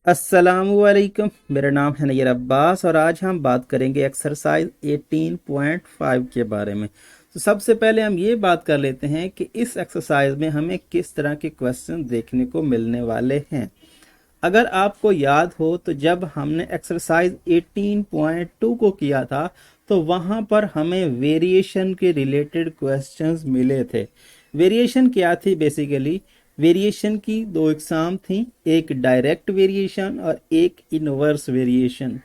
अस्सलामुअलैकुम। मेरा नाम है नैयर अब्बास और आज हम बात करेंगे एक्सरसाइज 18.5 के बारे में। तो सबसे पहले हम ये बात कर लेते हैं कि इस एक्सरसाइज में हमें किस तरह के क्वेश्चन देखने को मिलने वाले हैं। अगर आपको याद हो तो जब हमने एक्सरसाइज 18.2 को किया था तो वहाँ पर हमें वेरिएशन के रिलेटेड क्वेश्चंस मिले थे। वेरिएशन क्या थी? बेसिकली वेरिएशन की दो एग्जाम थी, एक डायरेक्ट वेरिएशन और एक इनवर्स वेरिएशन।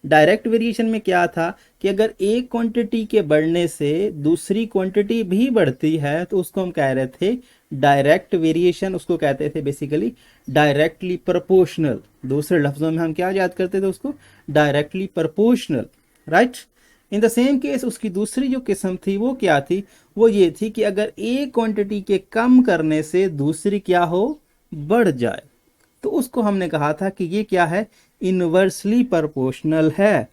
डायरेक्ट वेरिएशन में क्या था कि अगर एक क्वांटिटी के बढ़ने से दूसरी क्वांटिटी भी बढ़ती है तो उसको हम कह रहे थे डायरेक्ट वेरिएशन, उसको कहते थे बेसिकली डायरेक्टली प्रोपोर्शनल। दूसरे लफ्जों में हम क्या याद करते थे उसको? Directly proportional, right. In the same case उसकी दूसरी जो किस्म थी वो क्या थी? वो ये थी कि अगर एक क्वांटिटी के कम करने से दूसरी क्या हो? बढ़ जाए, तो उसको हमने कहा था कि ये क्या है? इनवर्सली प्रोपोर्शनल है।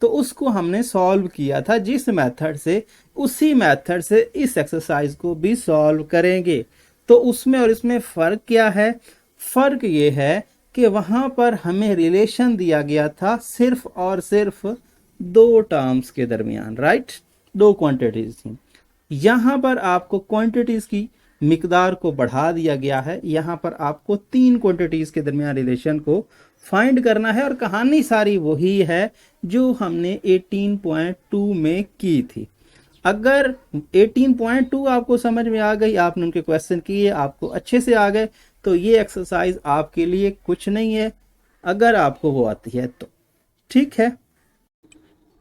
तो उसको हमने सॉल्व किया था जिस मेथड से, उसी मेथड से इस एक्सरसाइज को भी सॉल्व करेंगे। तो उसमें और इसमें फ़र्क क्या है? फ़र्क ये है कि वहाँ पर हमें रिलेशन दिया गया था सिर्फ और सिर्फ दो टर्म्स के दरमियान, राइट। दो क्वांटिटीज थी। यहाँ पर आपको क्वांटिटीज की मिकदार को बढ़ा दिया गया है। यहाँ पर आपको तीन क्वांटिटीज के दरमियान रिलेशन को फाइंड करना है और कहानी सारी वही है जो हमने 18.2 में की थी। अगर 18.2 आपको समझ में आ गई, आपने उनके क्वेश्चन किए, आपको अच्छे से आ गए, तो ये एक्सरसाइज आपके लिए कुछ नहीं है, अगर आपको वो आती है तो। ठीक है,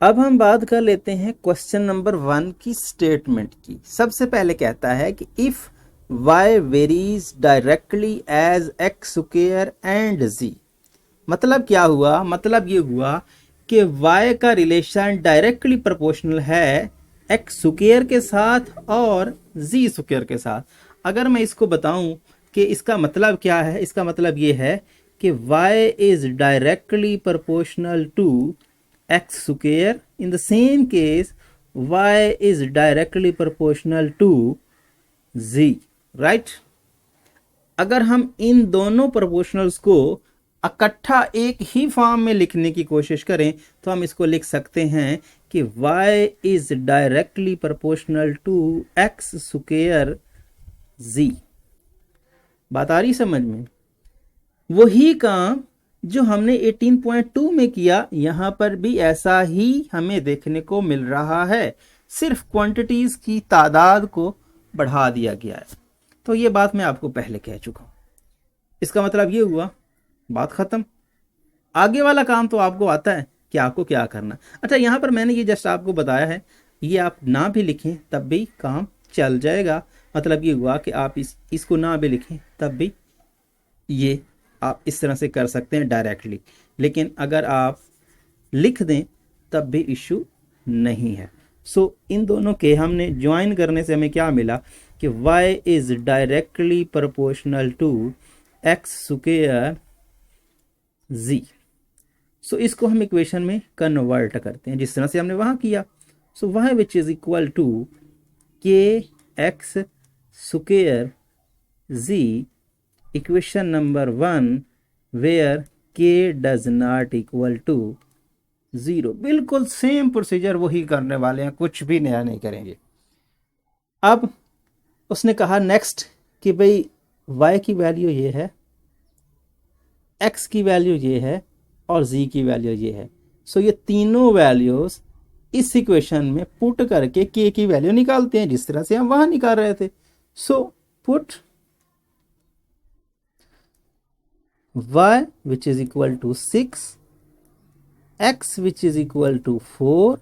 अब हम बात कर लेते हैं क्वेश्चन नंबर 1 की स्टेटमेंट की। सबसे पहले कहता है कि if y varies directly as x square and z। मतलब क्या हुआ? मतलब ये हुआ कि y का रिलेशन डायरेक्टली प्रोपोर्शनल है एक्स स्क्वायर के साथ और z स्क्वायर के साथ। अगर मैं इसको बताऊं कि इसका मतलब क्या है, इसका मतलब ये है कि y is directly proportional to x square. In the same case, y is directly proportional to z, right? अगर हम इन दोनों प्रोपोर्शनल्स को इकट्ठा एक ही फॉर्म में लिखने की कोशिश करें तो हम इसको लिख सकते हैं कि y is directly proportional to x square z। बात आ रही समझ में? वही काम जो हमने 18.2 में किया, यहां पर भी ऐसा ही हमें देखने को मिल रहा है, सिर्फ क्वांटिटीज की तादाद को बढ़ा दिया गया है। तो ये बात मैं आपको पहले कह चुका हूं। इसका मतलब ये हुआ, बात खत्म। आगे वाला काम तो आपको आता है कि आपको क्या करना। अच्छा, यहां पर मैंने ये जस्ट आपको बताया है, ये आप ना भी लिखें तब भी काम चल जाएगा। मतलब ये हुआ कि आप इसको ना भी लिखें तब भी ये आप इस तरह से कर सकते हैं डायरेक्टली, लेकिन अगर आप लिख दें तब भी इशू नहीं है। सो इन दोनों के हमने ज्वाइन करने से हमें क्या मिला कि y is directly proportional to x square z। So इसको हम इक्वेशन में कन्वर्ट करते हैं जिस तरह से हमने वहां किया। So y which is equal to k x square z, equation number 1 where k does not equal to 0। बिल्कुल सेम प्रोसीजर वही करने वाले हैं, कुछ भी नया नहीं करेंगे। अब उसने कहा नेक्स्ट कि भाई y की वैल्यू ये है, x की वैल्यू ये है और z की वैल्यू ये है। सो ये तीनों वैल्यूज इस इक्वेशन में पुट करके k की वैल्यू निकालते हैं जिस तरह से हम वहां निकाल रहे थे। So put y which is equal to 6, x which is equal to 4,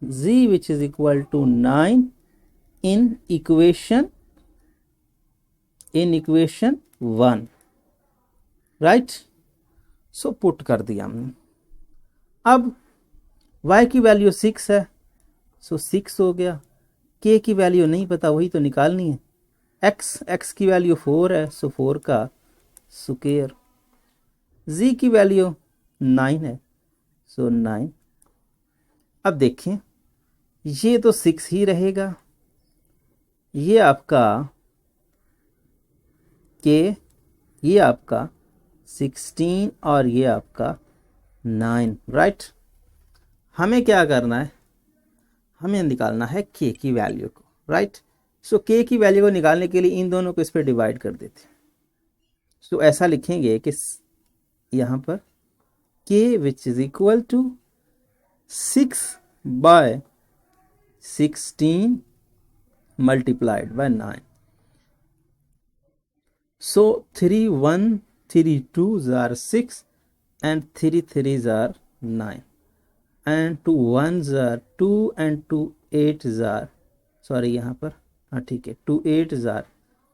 z which is equal to 9 in equation 1, right? So put कर दिया हमने। अब y की वैल्यू 6 है, सो 6 हो गया। k की वैल्यू नहीं पता, वही तो निकालनी है। x की वैल्यू 4 है, सो 4 का स्क्वायर। z की वैल्यू 9 है, सो 9। अब देखें, ये तो 6 ही रहेगा, ये आपका k, ये आपका 16 और ये आपका 9, राइट। हमें क्या करना है, हमें निकालना है k की वैल्यू को, राइट। सो k की वैल्यू को निकालने के लिए इन दोनों को इस पर डिवाइड कर देते हैं। सो ऐसा लिखेंगे कि यहाँ पर k which is equal to 6/16 multiplied by 9. So 3 1 3 2s are 6 and 3 3s are 9 and 2 1s are 2 and 2 8s are, sorry यहाँ पर हाँ ठीक है, 2 8s are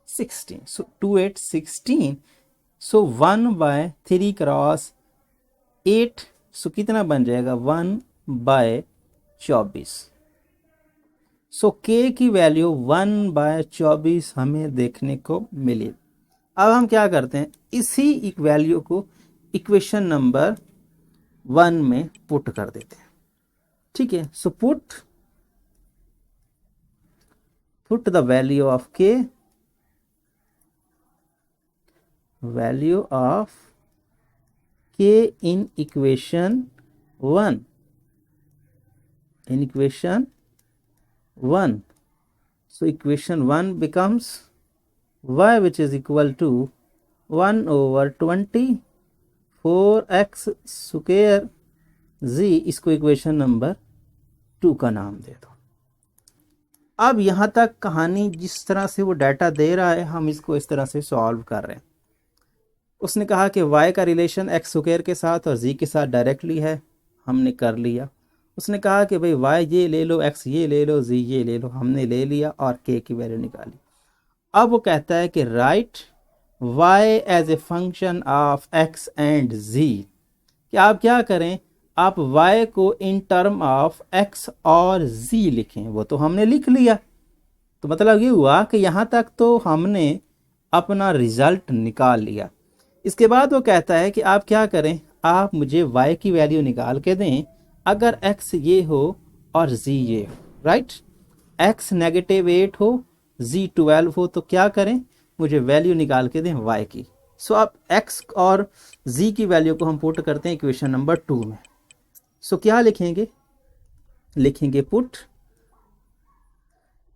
16. So 2 8 16. So 1/3 cross 8, सो कितना बन जाएगा 1/24. सो k की वैल्यू 1/24 हमें देखने को मिली। अब हम क्या करते हैं, इसी वैल्यू को इक्वेशन नंबर 1 में पुट कर देते हैं, ठीक है। So put the value of k, value of k in equation 1, in equation 1. So equation 1 becomes y which is equal to 1/24x square z, इसको इक्वेशन नंबर 2 का नाम दे दो। अब यहाँ तक कहानी जिस तरह से वो डाटा दे रहा है, हम इसको इस तरह से सॉल्व कर रहे हैं। उसने कहा कि y का रिलेशन एक्स स्क्वायर के साथ और z के साथ डायरेक्टली है, हमने कर लिया। उसने कहा कि भाई y ये ले लो, x ये ले लो, z ये ले लो, हमने ले लिया और k की वैल्यू निकाली। अब वो कहता है कि right y as a function of x and z, कि आप क्या करें, आप y को इन टर्म ऑफ x और z लिखें। वो तो हमने लिख लिया, तो मतलब ये हुआ कि यहाँ तक तो हमने अपना रिजल्ट निकाल लिया। इसके बाद वो कहता है कि आप क्या करें, आप मुझे y की वैल्यू निकाल के दें अगर x ये हो और z ये हो, राइट। x -8 हो, z 12 हो, तो क्या करें, मुझे वैल्यू निकाल के दें y की। सो अब x और z की वैल्यू को हम पुट करते हैं इक्वेशन नंबर 2 में। सो क्या लिखेंगे, लिखेंगे put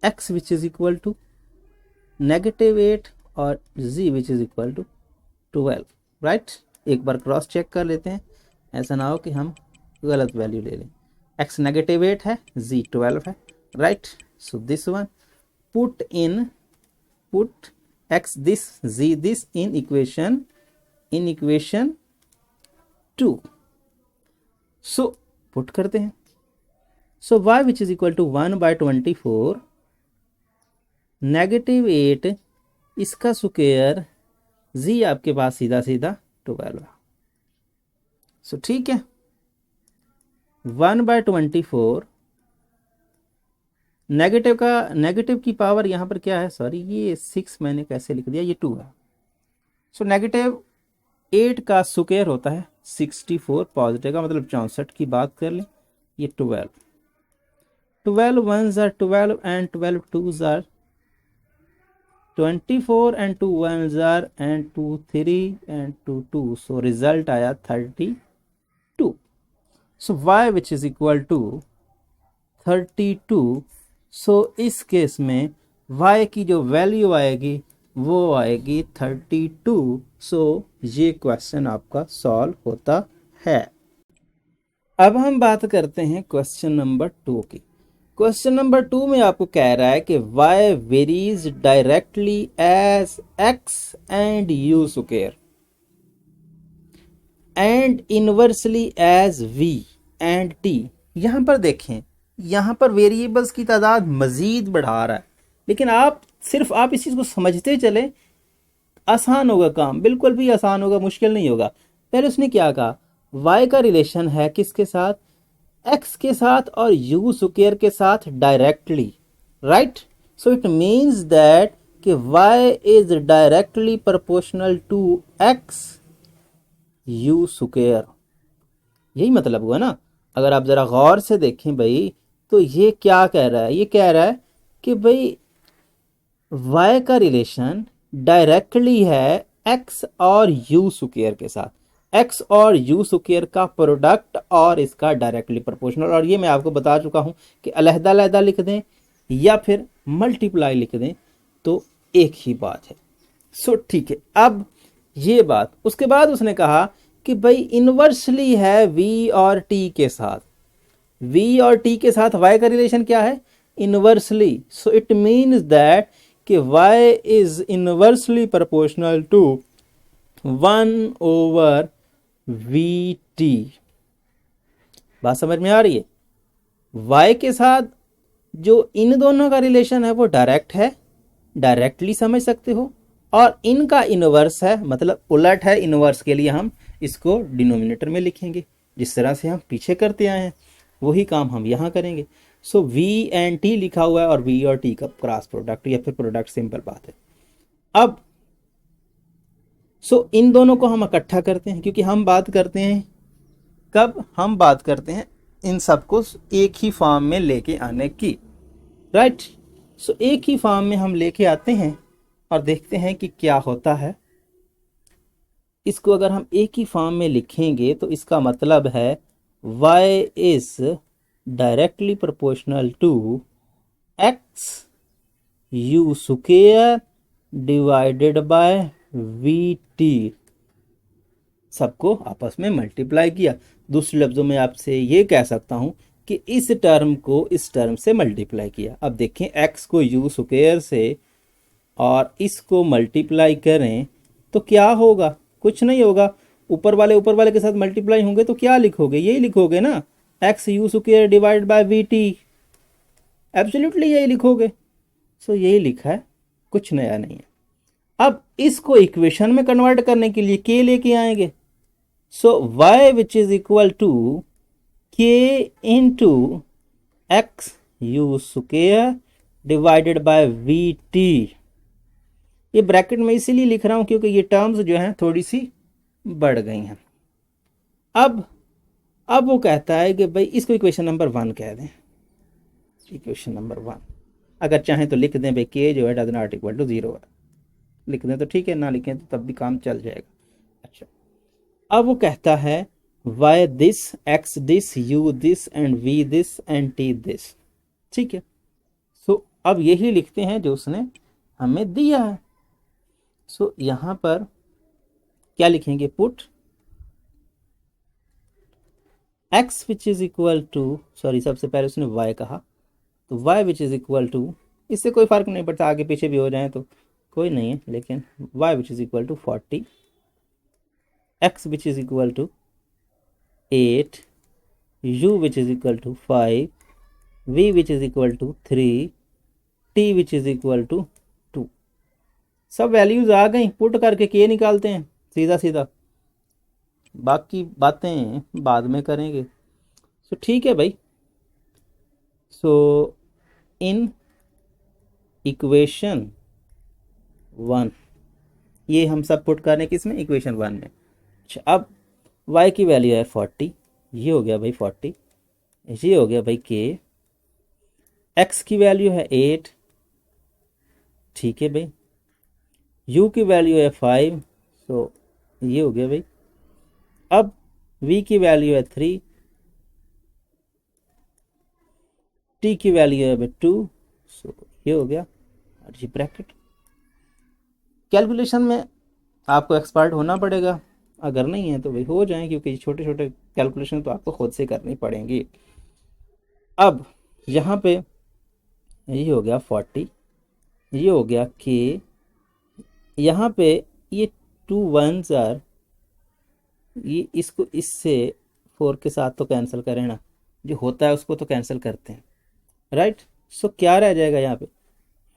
x which is equal to -8 और z which is equal to 12, right. एक बार क्रॉस चेक कर लेते हैं, ऐसा ना हो कि हम गलत वैल्यू ले लें। x -8 है, z 12 है, right. So this one put x this z this in equation 2. So put करते हैं। So y which is equal to 1/24 -8 इसका स्क्वायर, z आपके पास सीधा सीधा 12 है। सो ठीक है, 1/24 नेगेटिव की पावर यहाँ पर क्या है, सॉरी ये 6 मैंने कैसे लिख दिया, ये 2 है। सो -8 का स्क्वायर होता है 64, पॉजिटिव का मतलब 64 की बात कर लें, ये 12 1s are 12 and 12 2s are 24 and 2 1s are and 2 3 and 2 2, so result आया 32। So y which is equal to 32। So इस केस में y की जो वैल्यू आएगी वो आएगी 32। सो ये क्वेश्चन आपका सॉल्व होता है। अब हम बात करते हैं क्वेश्चन नंबर 2 की। क्वेश्चन नंबर 2 में आपको कह रहा है कि y varies directly as x and u square and inversely as v and t। यहां पर देखें, यहां पर वेरिएबल्स की तादाद मजीद बढ़ा रहा है, लेकिन आप इस चीज को समझते चले, आसान होगा काम, बिल्कुल भी आसान होगा, मुश्किल नहीं होगा। पहले उसने क्या कहा, y का रिलेशन है किसके साथ, x के साथ और u स्क्वायर के साथ directly, right. So it means that कि y is directly proportional to x u square, यही मतलब हुआ ना। अगर आप जरा गौर से देखें भाई, तो ये क्या कह रहा है, ये कह रहा है कि भाई y का रिलेशन डायरेक्टली है एक्स और यू स्क्वायर के साथ, एक्स और यू स्क्वायर का प्रोडक्ट और इसका डायरेक्टली प्रोपोर्शनल। और ये मैं आपको बता चुका हूं कि अलहदा अलहदा लिख दें या फिर मल्टीप्लाई लिख दें तो एक ही बात है। सो ठीक है, अब ये बात, उसके बाद उसने कहा कि भाई इनवर्सली है वी और टी के साथ, वी और टी के साथ y का रिलेशन क्या है, inversely. So it means that कि y is inversely proportional to 1/vt। बात समझ में आ रही है? y के साथ जो इन दोनों का रिलेशन है वो डायरेक्ट है, डायरेक्टली समझ सकते हो, और इनका इनवर्स है, मतलब उलट है। इनवर्स के लिए हम इसको डिनोमिनेटर में लिखेंगे, जिस तरह से हम पीछे करते आए हैं वही काम हम यहाँ करेंगे। सो v एंड t लिखा हुआ है और v और t का क्रॉस प्रोडक्ट या फिर प्रोडक्ट, सिंपल बात है। अब इन दोनों को हम इकट्ठा करते हैं, क्योंकि हम बात करते हैं कब, हम बात करते हैं इन सबको एक ही फॉर्म में लेके आने की, राइट। एक ही फॉर्म में हम लेके आते हैं और देखते हैं कि क्या होता है। इसको अगर हम एक ही फॉर्म में लिखेंगे तो इसका मतलब है y is directly proportional to x u square divided by vt। सबको आपस में मल्टीप्लाई किया। दूसरे लफ्जों में आपसे ये कह सकता हूं कि इस टर्म को इस टर्म से मल्टीप्लाई किया। अब देखें, x को u स्क्वायर से और इसको मल्टीप्लाई करें तो क्या होगा, कुछ नहीं होगा। ऊपर वाले के साथ मल्टीप्लाई होंगे तो क्या लिखोगे, यही लिखोगे ना, x u square divide by v T, absolutely यही लिखोगे। यही लिखा है, कुछ नया नहीं है। अब इसको इक्वेशन में कन्वर्ट करने के लिए के लेके आएंगे। y which is equal to k into x u square divided by v t. ये ब्रैकेट में इसीलिए लिख रहा हूं क्योंकि ये टर्म्स जो हैं थोड़ी सी बढ़ गई हैं। अब वो कहता है कि भाई इसको इक्वेशन नंबर 1 कह दें। इक्वेशन नंबर 1 अगर चाहें तो लिख दें भाई के जो है डज नॉट इक्वल टू 0 है, लिख दें तो ठीक है, ना लिखें तो तब भी काम चल जाएगा। अच्छा, अब वो कहता है y this, x this, u this and v this and t this. ठीक है, अब यही लिखते हैं जो उसने हमें दिया है। यहां पर क्या लिखेंगे, put x which is equal to, sorry सबसे पहले उसने y कहा, तो y which is equal to, इससे कोई फर्क नहीं पड़ता, आगे पीछे भी हो जाए तो कोई नहीं है, लेकिन y which is equal to 40, x which is equal to 8, u which is equal to 5, v which is equal to 3, t which is equal to 2। सब वैल्यूज आ गई, पुट करके के निकालते हैं सीधा सीधा, बाकी बातें बाद में करेंगे। ठीक है भाई। इन इक्वेशन 1 ये हम सब पुट करें किसमें, इक्वेशन 1 में। अच्छा, अब y की वैल्यू है 40, ये हो गया भाई 40, ये हो गया भाई k, x की वैल्यू है 8, ठीक है भाई, u की वैल्यू है 5, ये हो गया भाई। अब v की वैल्यू है 3, t की वैल्यू है 2, ये हो गया। और ये ब्रैकेट, कैलकुलेशन में आपको एक्सपर्ट होना पड़ेगा, अगर नहीं है तो भाई हो जाए, क्योंकि छोटे छोटे कैलकुलेशन तो आपको खुद से करनी पड़ेंगी। अब यहाँ पे ये हो गया 40, ये हो गया k, यहाँ पे ये 2 1s आर, ये इसको इससे 4 के साथ तो कैंसिल करें ना, जो होता है उसको तो कैंसिल करते हैं, राइट। क्या रह जाएगा यहाँ पे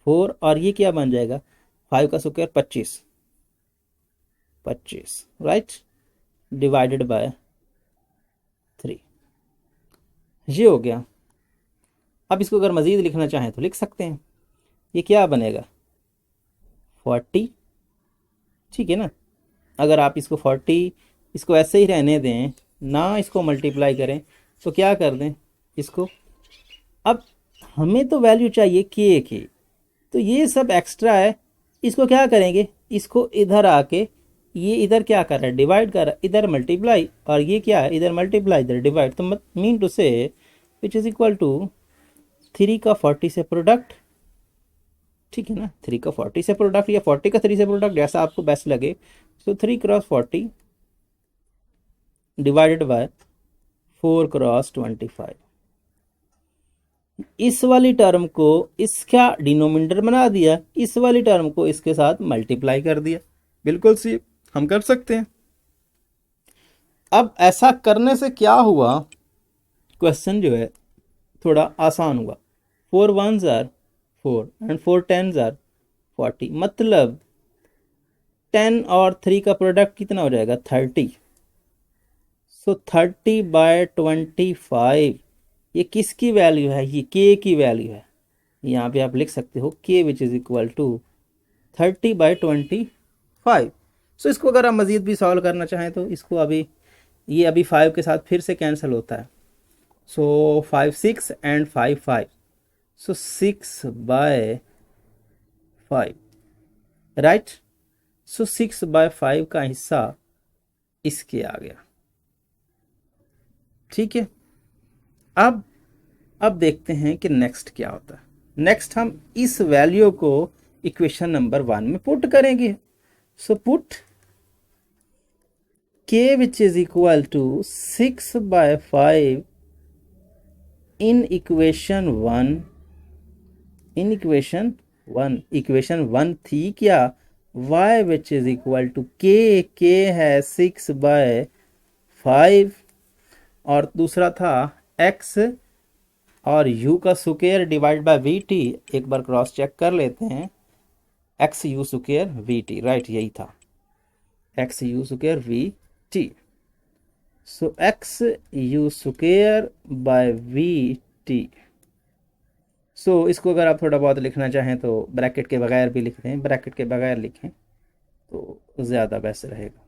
4, और ये क्या बन जाएगा 5 का स्क्वायर 25, राइट, डिवाइडेड बाय 3, ये हो गया। अब इसको अगर मज़ीद लिखना चाहें तो लिख सकते हैं, ये क्या बनेगा 40, ठीक है ना। अगर आप इसको 40 इसको ऐसे ही रहने दें ना, इसको मल्टीप्लाई करें तो क्या कर दें इसको, अब हमें तो वैल्यू चाहिए के की, तो ये सब एक्स्ट्रा है, इसको क्या करेंगे, इसको इधर आके ये इधर क्या कर रहा है, डिवाइड कर रहा है, इधर मल्टीप्लाई, और ये क्या है, इधर मल्टीप्लाई इधर डिवाइड, तो मीन टू से विच इज इक्वल टू 3 का 40 से प्रोडक्ट, ठीक है ना, 3 का 40 से प्रोडक्ट या 40 का 3 से प्रोडक्ट, जैसा आपको बेस्ट लगे। सो 3 क्रॉस 40 डिवाइडेड बाय 4 क्रॉस 25। इस वाली टर्म को इसका डिनोमिनेटर बना दिया, इस वाली टर्म को इसके साथ मल्टीप्लाई कर दिया। बिल्कुल सी हम कर सकते हैं। अब ऐसा करने से क्या हुआ, क्वेश्चन जो है थोड़ा आसान हुआ। 4 1s are 4 and 4 10s are 40, मतलब 10 और 3 का प्रोडक्ट कितना हो जाएगा, 30। सो 30/25, ये किसकी वैल्यू है, ये के की वैल्यू है। यहाँ पे आप लिख सकते हो के विच इज इक्वल टू 30/25। सो इसको अगर आप मज़ीद भी सॉल्व करना चाहें तो इसको अभी ये अभी 5 के साथ फिर से कैंसिल होता है। सो 5 6 एंड 5 5, सो 6/5, राइट। सो 6/5 का हिस्सा इसके आ गया, ठीक है। अब देखते हैं कि नेक्स्ट क्या होता है। नेक्स्ट हम इस वैल्यू को इक्वेशन नंबर 1 में पुट करेंगे। सो put k which is equal to 6/5 in equation 1, in equation 1, equation 1 थी क्या, y which is equal to k है 6/5, और दूसरा था x और u का स्क्वायर डिवाइड बाय vt। एक बार क्रॉस चेक कर लेते हैं, x u square vt, right, यही था x u square vt। So x u square by vt। सो इसको अगर आप थोड़ा बहुत लिखना चाहें तो ब्रैकेट के बगैर भी लिखते हैं, ब्रैकेट के बगैर लिखें तो ज़्यादा बेस्ट रहेगा,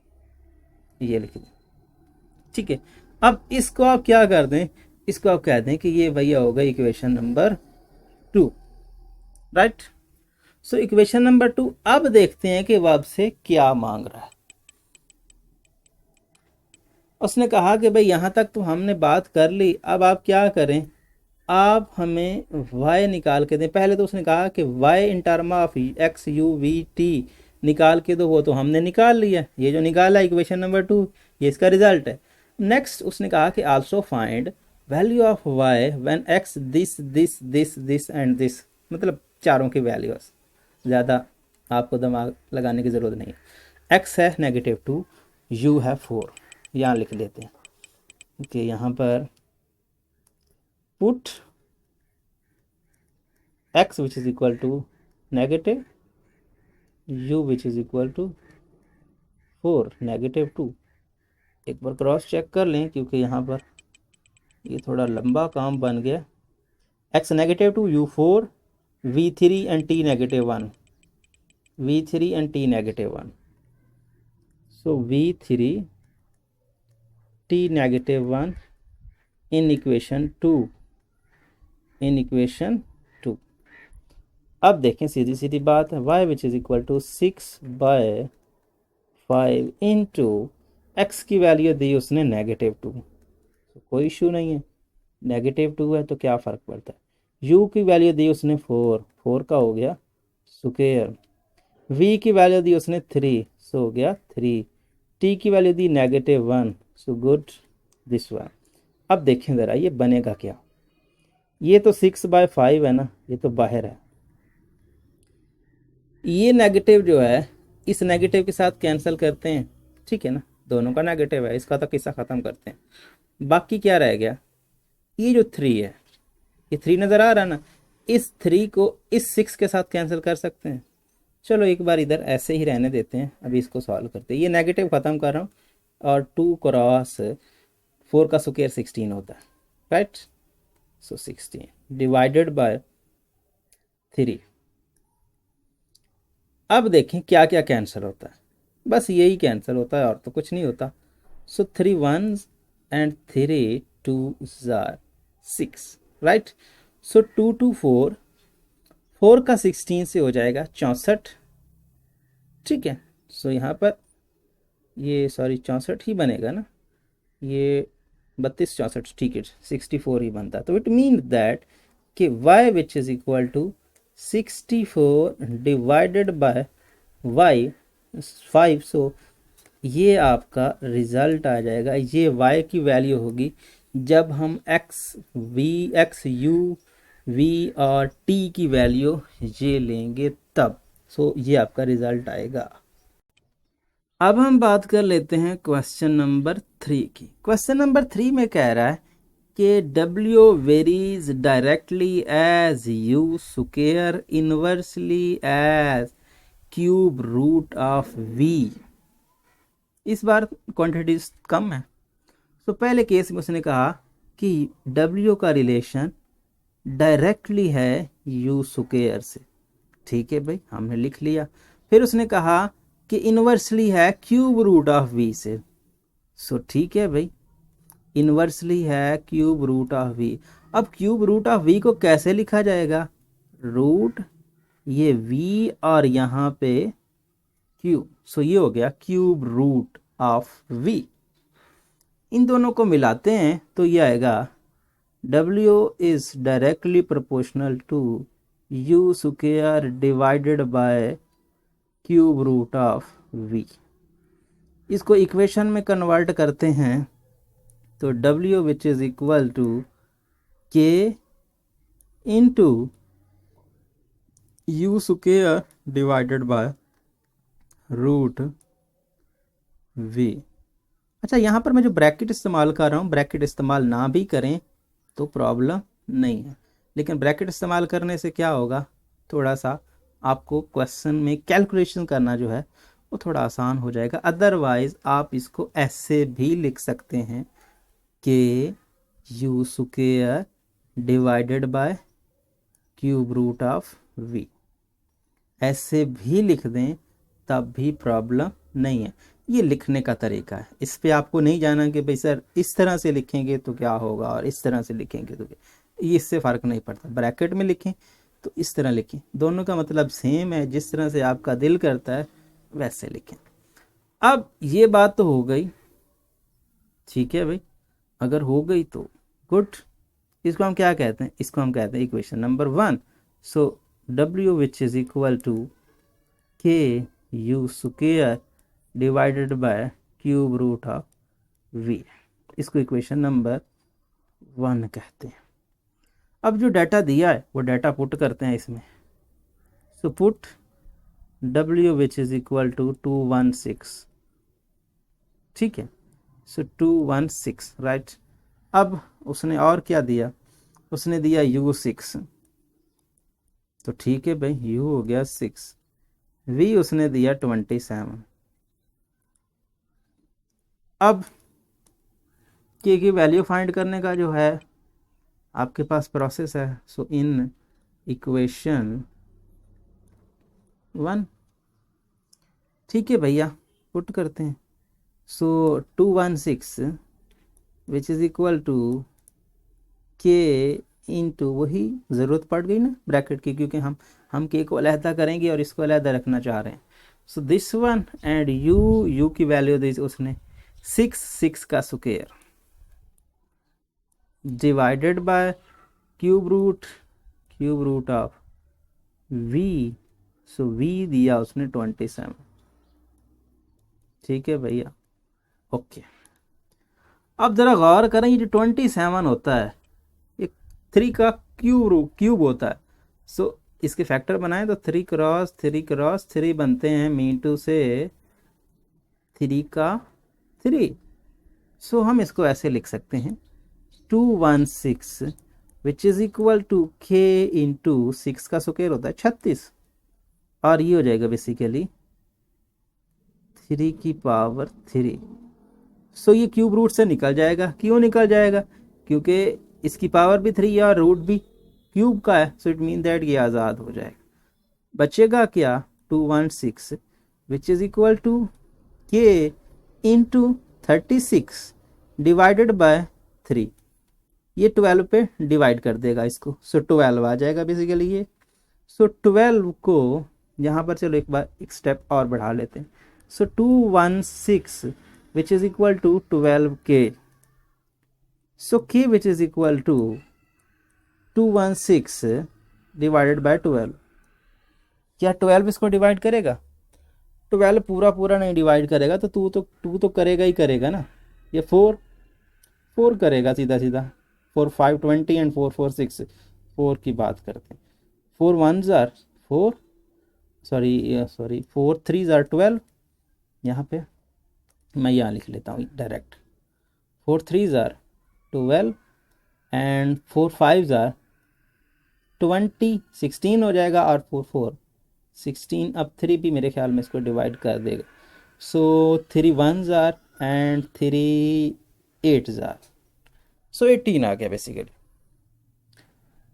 ये लिख दें, ठीक है। अब इसको आप क्या कर दें, इसको आप कह दें कि ये भैया होगा equation number 2, right. So equation number 2, अब देखते हैं कि वो आपसे क्या मांग रहा है। उसने कहा कि भाई यहाँ तक तो हमने बात कर ली, अब आप क्या करें, आप हमें y निकाल के दें। पहले तो उसने कहा कि y in term of x u v t निकाल के दो, वो तो हमने निकाल लिया, ये जो निकाला इक्वेशन नंबर 2, ये इसका रिजल्ट है। नेक्स्ट उसने कहा कि also find value of y when x this this this this and this, मतलब चारों की वैल्यूज, ज़्यादा आपको दिमाग लगाने की ज़रूरत नहीं है। x है -2, u है 4, यहाँ लिख लेते हैं कि यहाँ पर put x which is equal to negative, u which is equal to 4 -2। एक बार क्रॉस चेक कर लें क्योंकि यहाँ पर ये थोड़ा लंबा काम बन गया। x -2, u 4, v3 and t -1, v3 and t -1। so v3 t -1 in equation 2, in equation 2। अब देखें सीधी सीधी बात है, y which is equal to 6/5 into x की वैल्यू दी उसने -2, तो कोई इशू नहीं है, -2 है तो क्या फ़र्क पड़ता है। u की वैल्यू दी उसने 4 का हो गया स्क्वायर, v की वैल्यू दी उसने 3, सो हो गया 3, t की value the -1, so good this one. अब देखें ज़रा ये बनेगा क्या, ये तो 6/5 है ना, ये तो बाहर है, ये नेगेटिव जो है इस नेगेटिव के साथ कैंसिल करते हैं, ठीक है ना, दोनों का नेगेटिव है, इसका तो किस्सा ख़त्म करते हैं। बाकी क्या रह गया, ये जो 3 है, ये 3 नज़र आ रहा ना, इस 3 को इस 6 के साथ कैंसिल कर सकते हैं। चलो एक बार इधर ऐसे ही रहने देते हैं, अभी इसको सॉल्व करते हैं। ये नेगेटिव ख़त्म कर रहा हूँ, और 2 क्रॉस 4 का स्क्वायर 16 होता है, राइट। So 16 divided by 3। अब देखें क्या क्या कैंसिल होता है, बस यही कैंसिल होता है और तो कुछ नहीं होता। सो 3 1s and 3 2s are 6, right. सो 2 2 4, 4 का 16 से हो जाएगा 64, ठीक है। सो यहाँ पर ये सॉरी 64 ही बनेगा ना, ये 32 64 ठीक है 64 ही बनता है। तो इट मीन दैट कि y which is equal to 64 divided by y 5। So ये आपका रिजल्ट आ जाएगा, ये y की वैल्यू होगी जब हम x u v और t की वैल्यू ये लेंगे तब। सो ये आपका रिजल्ट आएगा। अब हम बात कर लेते हैं क्वेश्चन नंबर 3 की। क्वेश्चन नंबर 3 में कह रहा है कि W varies directly as U square inversely as cube root of V। इस बार क्वांटिटीज कम है। तो पहले केस में उसने कहा कि W का रिलेशन डायरेक्टली है U स्क्वायर से, ठीक है भाई हमने लिख लिया। फिर उसने कहा कि इनवर्सली है क्यूब रूट ऑफ V से। सो ठीक है भाई, इनवर्सली है क्यूब रूट ऑफ V। अब क्यूब रूट ऑफ V को कैसे लिखा जाएगा, रूट ये V और यहाँ पे क्यूब। सो ये हो गया क्यूब रूट ऑफ V। इन दोनों को मिलाते हैं तो ये आएगा W is directly proportional to U square divided by cube root of V। इसको इक्वेशन में कन्वर्ट करते हैं तो W which is equal to K into U square divided by root V। अच्छा यहाँ पर मैं जो ब्रैकेट इस्तेमाल कर रहा हूँ, ब्रैकेट इस्तेमाल ना भी करें तो प्रॉब्लम नहीं है, लेकिन ब्रैकेट इस्तेमाल करने से क्या होगा, थोड़ा सा आपको क्वेश्चन में कैलकुलेशन करना जो है वो थोड़ा आसान हो जाएगा। अदरवाइज आप इसको ऐसे भी लिख सकते हैं कि U square divided by cube root of V, ऐसे भी लिख दें तब भी प्रॉब्लम नहीं है। ये लिखने का तरीका है, इस पे आपको नहीं जाना कि भाई सर इस तरह से लिखेंगे तो क्या होगा और इस तरह से लिखेंगे तो क्या, ये इससे फ़र्क नहीं पड़ता। ब्रैकेट में लिखें तो इस तरह लिखें, दोनों का मतलब सेम है, जिस तरह से आपका दिल करता है वैसे लिखें। अब ये बात तो हो गई, ठीक है भाई, अगर हो गई तो गुड। इसको हम क्या कहते हैं, इसको हम कहते हैं equation number 1। So W which is equal to K U square divided by cube root of V। इसको इक्वेशन नंबर 1 कहते हैं। अब जो डाटा दिया है वो डाटा पुट करते हैं इसमें। So put W which is equal to 216, ठीक है। So 216 right. अब उसने और क्या दिया, उसने दिया U6, तो ठीक है भाई U हो गया 6, V उसने दिया 27। अब K की वैल्यू फाइंड करने का जो है आपके पास प्रोसेस है। सो इन इक्वेशन 1, ठीक है भैया पुट करते हैं। So 216 which is equal to K into, वही ज़रूरत पड़ गई ना ब्रैकेट की, क्योंकि हम K को अलहदा करेंगे और इसको अलहदा रखना चाह रहे हैं। So this one and U की वैल्यू दी उसने 6 का square divided by cube root of V। So V दिया उसने 27, ठीक है भैया ओके। अब ज़रा गौर करें, ये जो 27 होता है ये 3 का क्यूब होता है। सो इसके फैक्टर बनाएं तो 3 क्रॉस 3 क्रॉस 3 बनते हैं, मीटू से 3 का 3। सो हम इसको ऐसे लिख सकते हैं 216 which is equal to K into 6 का स्क्वायर होता है 36, और ये हो जाएगा बेसिकली 3 की पावर 3। सो ये क्यूब रूट से निकल जाएगा। क्यों निकल जाएगा, क्योंकि इसकी पावर भी 3 है और रूट भी क्यूब का है। सो इट मीन दैट ये आज़ाद हो जाएगा। बचेगा क्या, 216 which is equal to K into 36 divided by 3। ये 12 पे डिवाइड कर देगा इसको। सो 12 आ जाएगा बेसिकली ये। सो 12 को यहाँ पर चलो एक बार एक स्टेप और बढ़ा लेते हैं। So 216 which is equal to 12k. So k which is equal to 216 divided by 12. क्या 12 इसको डिवाइड करेगा? 12 पूरा पूरा नहीं डिवाइड करेगा, तो टू तो करेगा ही करेगा ना। ये 4 करेगा सीधा सीधा। 4 5 20 एंड 4 4 6। 4 की बात करते हैं। 4 1s are 4, sorry 4 3s are 12। यहाँ पे मैं यहाँ लिख लेता हूँ direct. 4 3s are 12 and 4 5s are 20, 16 हो जाएगा, और 4 4 16। अब 3 भी मेरे ख्याल में इसको डिवाइड कर देगा। So 3 1s are and 3 8s are, so 18 आ गया बेसिकली।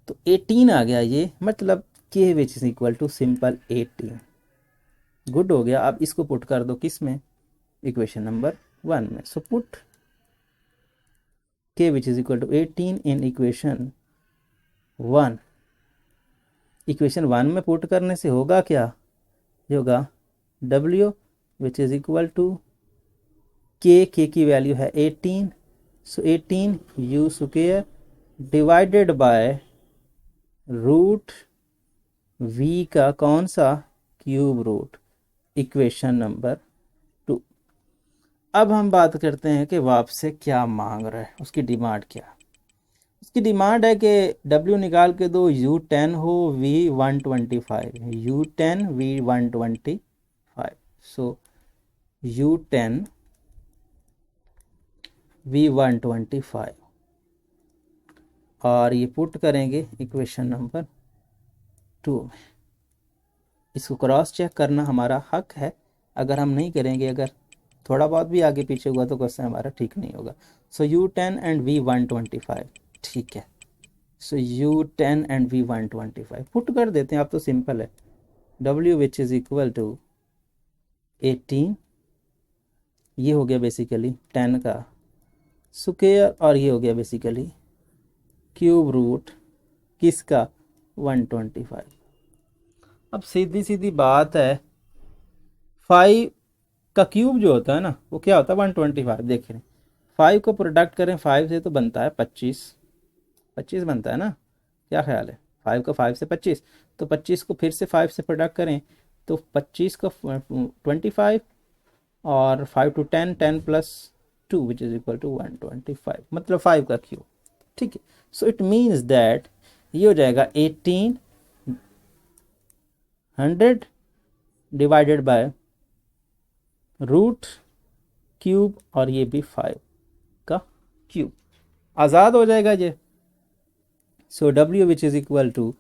तो 18 आ गया ये, मतलब k which is equal to simple 18। Good हो गया। अब इसको पुट कर दो किस में? इक्वेशन नंबर 1 में। So put k which is equal to 18 in equation 1। Equation 1 में पुट करने से होगा क्या? ये होगा w which is equal to k की वैल्यू है 18। So 18 u square divided by root v का कौन सा? Cube root, equation number 2। अब हम बात करते हैं कि वो आपसे क्या मांग रहा है, उसकी डिमांड क्या। उसकी डिमांड है कि w निकाल के दो, u10 हो v125, u10 v125। सो u10 v125, और ये पुट करेंगे इक्वेशन नंबर 2 में। इसको क्रॉस चेक करना हमारा हक है। अगर हम नहीं करेंगे, अगर थोड़ा बहुत भी आगे पीछे हुआ, तो क्वेश्चन हमारा ठीक नहीं होगा। सो u10 एंड v125, ठीक है। सो u10 एंड v125 पुट कर देते हैं। आप तो सिंपल है, w which is equal to 18, ये हो गया बेसिकली 10 का स्क्वायर, और ये हो गया बेसिकली क्यूब रूट किसका? 125। अब सीधी सीधी बात है, 5 का क्यूब जो होता है ना, वो क्या होता है? 125। देख रहे हैं, 5 को प्रोडक्ट करें 5 से तो बनता है 25 बनता है ना। क्या ख्याल है? 5 को 5 से 25, तो 25 को फिर से 5 से प्रोडक्ट करें तो 25 को 25, और 5 to 10, 10 plus 2 which is equal to 125, मतलब 5 का क्यूब। ठीक है। सो इट मीन्स दैट ये हो जाएगा 1800 डिवाइडेड बाय रूट क्यूब, और ये भी 5 का क्यूब। आज़ाद हो जाएगा ये। So w which is equal to,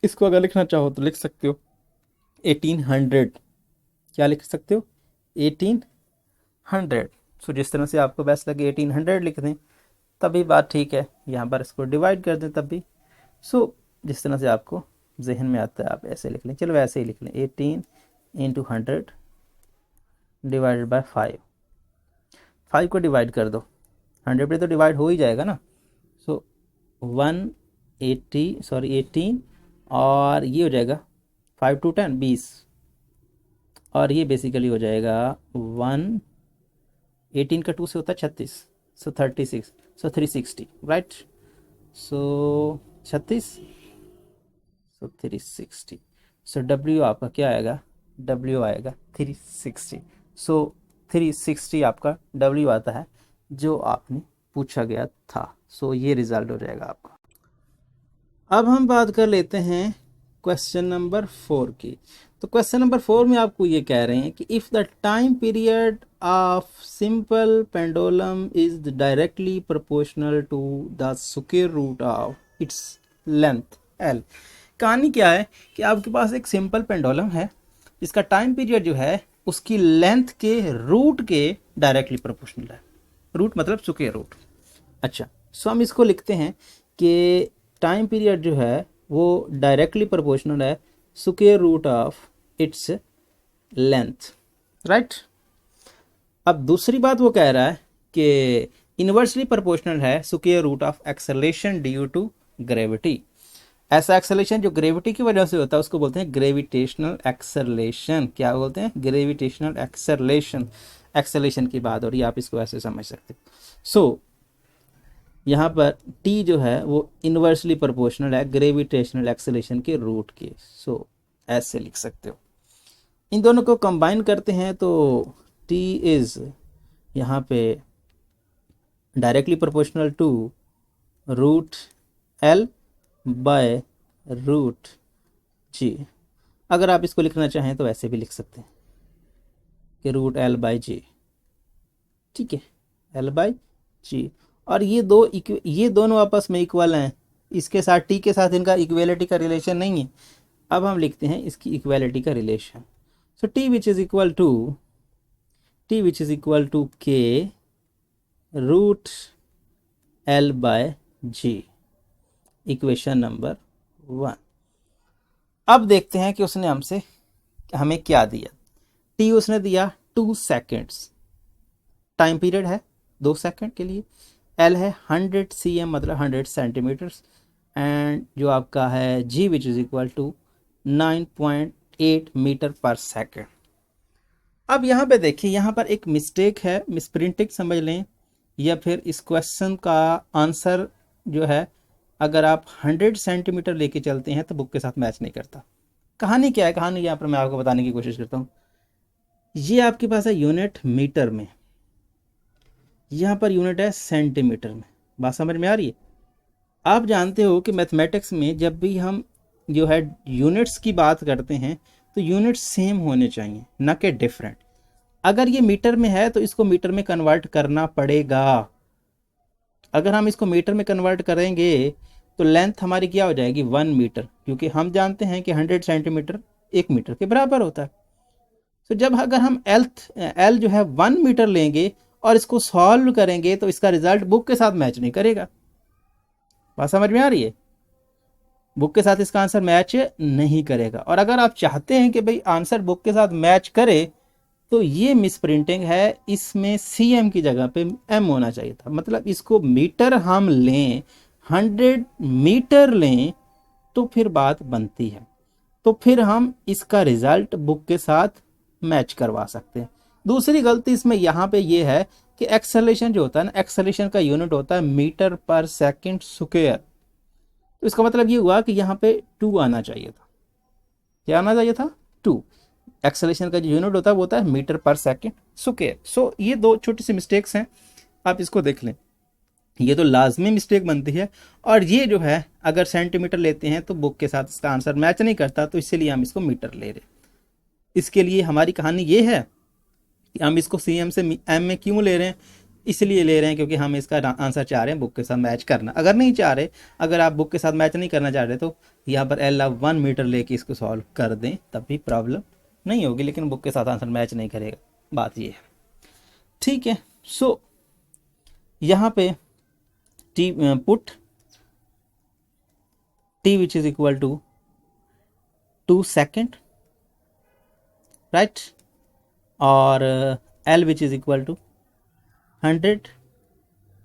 इसको अगर लिखना चाहो तो लिख सकते हो 1800। क्या लिख सकते हो? 1800। सो जिस तरह से आपको बेस्ट लगे 1800 लिख दें, तभी बात ठीक है। यहाँ पर इसको डिवाइड कर दें तब भी। सो जिस तरह से आपको जहन में आता है आप ऐसे लिख लें। चलो ऐसे ही लिख लें, 18 इंटू 100 डिवाइडेड बाय 5। 5 को डिवाइड कर दो, 100 पे तो डिवाइड हो ही जाएगा ना। सो 18, और ये हो जाएगा 5 to 10 20, और ये बेसिकली हो जाएगा 18 का 2 से होता है 36, सो 36, सो 360, राइट। सो 36, सो 360। सो w आपका क्या आएगा? w आएगा 360। सो 360 आपका w आता है जो आपने पूछा गया था। सो ये रिजल्ट हो जाएगा आपका। अब हम बात कर लेते हैं क्वेश्चन नंबर 4 की। तो क्वेश्चन नंबर 4 में आपको ये कह रहे हैं कि if the time period of simple pendulum is directly proportional to the square root of its length l। कहानी क्या है कि आपके पास एक सिंपल पेंडुलम है जिसका टाइम पीरियड जो है उसकी लेंथ के रूट के डायरेक्टली प्रोपोर्शनल है। रूट मतलब स्क्वायर रूट। अच्छा, सो हम इसको लिखते हैं कि टाइम पीरियड जो है वो डायरेक्टली प्रोपोर्शनल है square root of its length, right. अब दूसरी बात वो कह रहा है कि इन्वर्सली प्रोपोर्शनल है square root of acceleration due to gravity. ऐसा एक्सेलरेशन जो ग्रेविटी की वजह से होता है उसको बोलते हैं ग्रेविटेशनल एक्सेलरेशन। क्या बोलते हैं? Gravitational acceleration. एक्सेलरेशन की बात हो रही है, आप इसको ऐसे समझ सकते हो। सो यहाँ पर टी जो है वो इन्वर्सली प्रोपोर्शनल है ग्रेविटेशनल एक्सेलरेशन के रूट के। सो ऐसे लिख सकते हो। इन दोनों को कंबाइन करते हैं तो टी इज यहाँ पे directly proportional to root l by root g. अगर आप इसको लिखना चाहें तो ऐसे भी लिख सकते हैं कि रूट एल बाय जी। ठीक है, एल बाय जी। और ये दोनों आपस में इक्वल हैं। इसके साथ टी के साथ इनका इक्वेलिटी का रिलेशन नहीं है। अब हम लिखते हैं इसकी इक्वेलिटी का relation. So t which is equal to के root l by g, equation number 1। अब देखते हैं कि उसने हमें क्या दिया। टी उसने दिया 2 सेकेंड्स, टाइम पीरियड है 2 सेकंड के लिए। एल है 100 cm मतलब 100 सेंटीमीटर्स, एंड जो आपका है g which is equal to 9.8 metre per second. अब यहाँ पे देखिए, यहाँ पर एक मिस्टेक है, मिसप्रिंटिंग समझ लें, या फिर इस क्वेश्चन का आंसर जो है अगर आप 100 सेंटीमीटर लेके चलते हैं तो बुक के साथ मैच नहीं करता। कहानी क्या है? कहानी यहाँ पर मैं आपको बताने की कोशिश करता हूँ। ये आपके पास है यूनिट मीटर में, यहाँ पर यूनिट है सेंटीमीटर में। बात समझ में आ रही है? आप जानते हो कि मैथमेटिक्स में जब भी हम जो है यूनिट्स की बात करते हैं तो यूनिट्स सेम होने चाहिए, ना कि डिफरेंट। अगर ये मीटर में है तो इसको मीटर में कन्वर्ट करना पड़ेगा। अगर हम इसको मीटर में कन्वर्ट करेंगे तो लेंथ हमारी क्या हो जाएगी? 1 मीटर, क्योंकि हम जानते हैं कि 100 सेंटीमीटर 1 मीटर के बराबर होता है। तो जब अगर हम एल जो है 1 मीटर लेंगे और इसको सॉल्व करेंगे तो इसका रिजल्ट बुक के साथ मैच नहीं करेगा। बात समझ में आ रही है? बुक के साथ इसका आंसर मैच नहीं करेगा। और अगर आप चाहते हैं कि भाई आंसर बुक के साथ मैच करे तो ये मिसप्रिंटिंग है, इसमें cm की जगह पे m होना चाहिए था। मतलब इसको मीटर हम लें, 100 मीटर लें तो फिर बात बनती है, तो फिर हम इसका रिजल्ट बुक के साथ मैच करवा सकते हैं। दूसरी गलती इसमें यहाँ पे ये है कि एक्सेलरेशन जो होता है ना, एक्सेलरेशन का यूनिट होता है मीटर पर सेकंड स्क्वायर। तो इसका मतलब ये हुआ कि यहाँ पे 2 आना चाहिए था। क्या आना चाहिए था? 2। एक्सेलरेशन का जो यूनिट होता है वो होता है मीटर पर सेकंड स्क्वायर। सो ये 2 छोटी सी मिस्टेक्स हैं, आप इसको देख लें। ये तो लाजमी मिस्टेक बनती है। और ये जो है अगर सेंटीमीटर लेते हैं तो बुक के साथ इसका आंसर मैच नहीं करता, तो इसलिए हम इसको मीटर ले रहे। इसके लिए हमारी कहानी ये है कि हम इसको cm से m में क्यों ले रहे हैं? इसलिए ले रहे हैं क्योंकि हम इसका आंसर चाह रहे हैं बुक के साथ मैच करना। अगर नहीं चाह रहे, अगर आप बुक के साथ मैच नहीं करना चाह रहे तो यहाँ पर एल आप 1 मीटर लेके इसको सॉल्व कर दें, तब भी प्रॉब्लम नहीं होगी, लेकिन बुक के साथ आंसर मैच नहीं करेगा। बात ये है। ठीक है। सो यहाँ पे put t which is equal to 2 second, right, और l which is equal to 100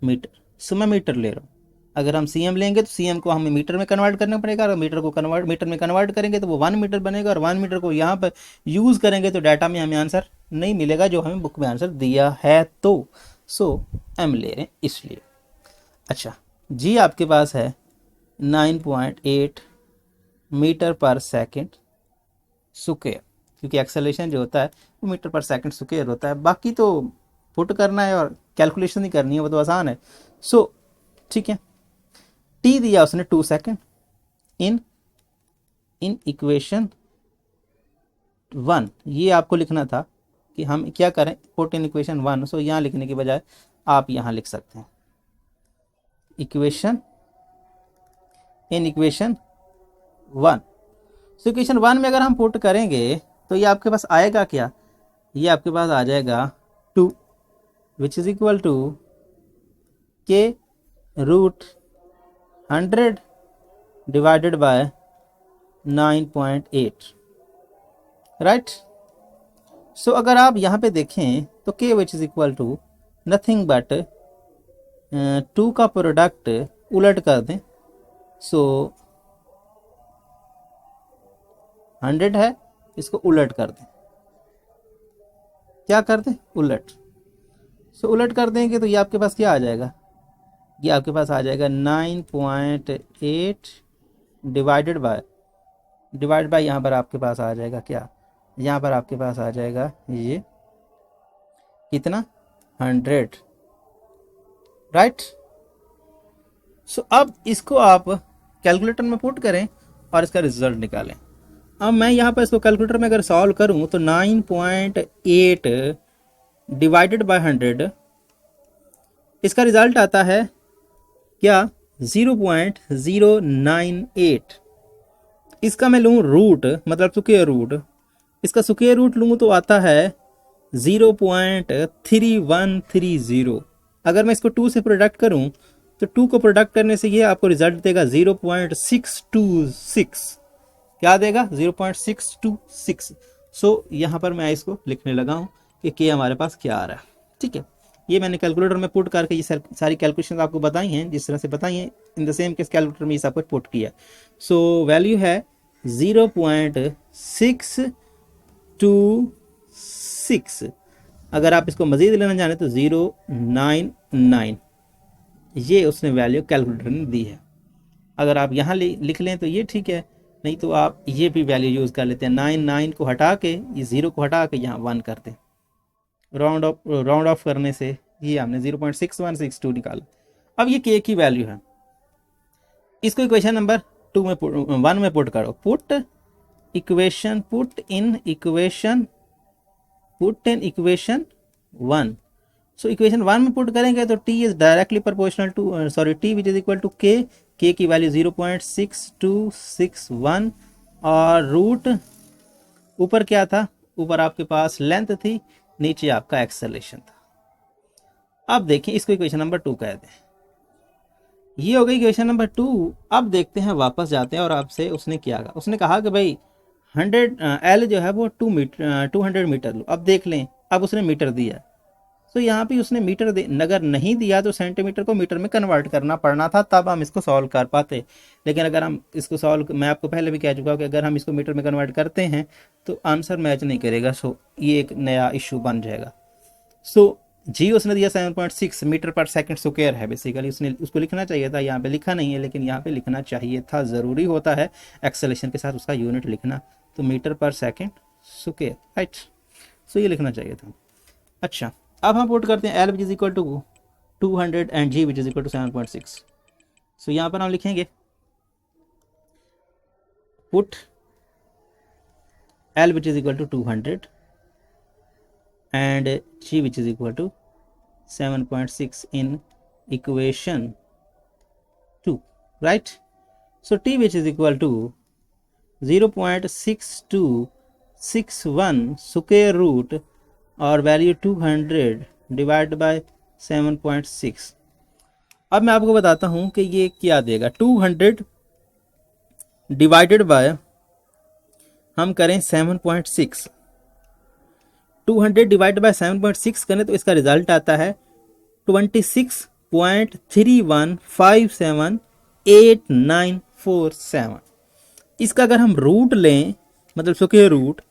metre. So मैं मीटर ले रहा हूँ। अगर हम cm लेंगे तो cm को हमें मीटर में कन्वर्ट करना पड़ेगा, और मीटर में कन्वर्ट करेंगे तो वो 1 मीटर बनेगा, और 1 मीटर को यहाँ पर यूज़ करेंगे तो डाटा में हमें आंसर नहीं मिलेगा जो हमें बुक में आंसर दिया है। तो सो m ले रहे हैं इसलिए। अच्छा जी, आपके पास है 9.8 मीटर पर सेकेंड स्क्वायर, क्योंकि एक्सेलरेशन जो होता है वो मीटर पर सेकंड स्क्वायर होता है। बाकी तो पुट करना है और कैलकुलेशन ही करनी है, वो तो आसान है। सो ठीक है, टी दिया उसने 2 सेकंड इन इक्वेशन 1। ये आपको लिखना था कि हम क्या करें, पुट इन इक्वेशन 1। सो यहाँ लिखने की बजाय आप यहाँ लिख सकते हैं इक्वेशन 1। सो इक्वेशन 1 में अगर हम पुट करेंगे तो ये आपके पास आएगा क्या? ये आपके पास आ जाएगा 2 विच इज इक्वल टू के root 100 divided by 9.8, right. So अगर आप यहाँ पे देखें तो K which is equal to nothing but 2 का प्रोडक्ट उलट कर दें। सो 100 है, इसको उलट कर दें। क्या कर दें? उलट। सो उलट कर देंगे तो ये आपके पास क्या आ जाएगा? ये आपके पास आ जाएगा 9.8 डिवाइड बाय यहाँ पर आपके पास आ जाएगा क्या? यहाँ पर आपके पास आ जाएगा ये कितना? 100, राइट। सो अब इसको आप कैलकुलेटर में पुट करें और इसका रिजल्ट निकालें। अब मैं यहाँ पर इसको कैलकुलेटर में अगर सॉल्व करूँ तो 9.8 डिवाइडेड बाय 100, इसका रिजल्ट आता है क्या? 0.098। इसका मैं लूँ रूट, मतलब स्क्वायर रूट, इसका स्क्वायर रूट लूँ तो आता है 0.3130। अगर मैं इसको 2 से प्रोडक्ट करूँ तो 2 को प्रोडक्ट करने से ये आपको रिजल्ट देगा 0.626। क्या देगा? 0.626। सो यहाँ पर मैं इसको लिखने लगा हूँ कि हमारे पास क्या आ रहा है। ठीक है, ये मैंने कैलकुलेटर में पुट करके ये सारी कैलकुलेशन आपको बताई हैं, जिस तरह से बताई हैं in the same case calculator में ये सब कुछ पुट किया। सो वैल्यू है 0.626। अगर आप इसको मज़ीद लेना चाहें तो 099, ये उसने वैल्यू कैलकुलेटर ने दी है। अगर आप यहाँ लिख लें तो ये ठीक है, नहीं तो आप ये भी वैल्यू यूज़ कर लेते हैं। 99 को हटा के, ये 0 को हटा के यहाँ 1 करते हैं, राउंड ऑफ करने से ये हमने 0.6162 निकाला। अब ये के की वैल्यू है, इसको इक्वेशन नंबर 1 में पुट करो। Put in equation 1। So equation 1 में पुट करेंगे तो t is directly proportional to t which is equal to k की वैल्यू 0.6261 और रूट ऊपर क्या था? ऊपर आपके पास लेंथ थी, नीचे आपका एक्सेलरेशन था। अब देखिए इसको इक्वेशन नंबर 2 कह दें। ये हो गई इक्वेशन नंबर 2। अब देखते हैं, वापस जाते हैं और आपसे उसने क्या कहा। उसने कहा कि भाई 100 L जो है वो 200 मीटर लो। अब देख लें, अब उसने मीटर दिया, तो यहाँ पे उसने मीटर अगर नहीं दिया तो सेंटीमीटर को मीटर में कन्वर्ट करना पड़ना था, तब हम इसको सॉल्व कर पाते। लेकिन अगर हम इसको सॉल्व, मैं आपको पहले भी कह चुका हूँ कि अगर हम इसको मीटर में कन्वर्ट करते हैं तो आंसर मैच नहीं करेगा। सो ये एक नया इशू बन जाएगा। सो जी उसने दिया 7.6 मीटर पर सेकंड स्क्वायर है। बेसिकली उसने उसको लिखना चाहिए था, यहाँ पे लिखा नहीं है, लेकिन यहाँ पे लिखना चाहिए था। ज़रूरी होता है एक्सेलरेशन के साथ उसका यूनिट लिखना, तो मीटर पर सेकंड स्क्वायर, राइट। सो ये लिखना चाहिए था। अच्छा, अब हम पुट करते हैं L which is equal to 200 and G which is equal to 7.6। So यहाँ पर हम लिखेंगे put L which is equal to 200 and G which is equal to 7.6 in equation 2, right? So T which is equal to 0.6261 square root और value 200 divide by 7.6। अब मैं आपको बताता हूँ कि ये क्या देगा। 200 डिवाइडेड बाय हम करें 7.6, 200 डिवाइड बाय 7.6 करें तो इसका रिजल्ट आता है 26.31578947। इसका अगर हम रूट लें, मतलब स्क्वायर रूट,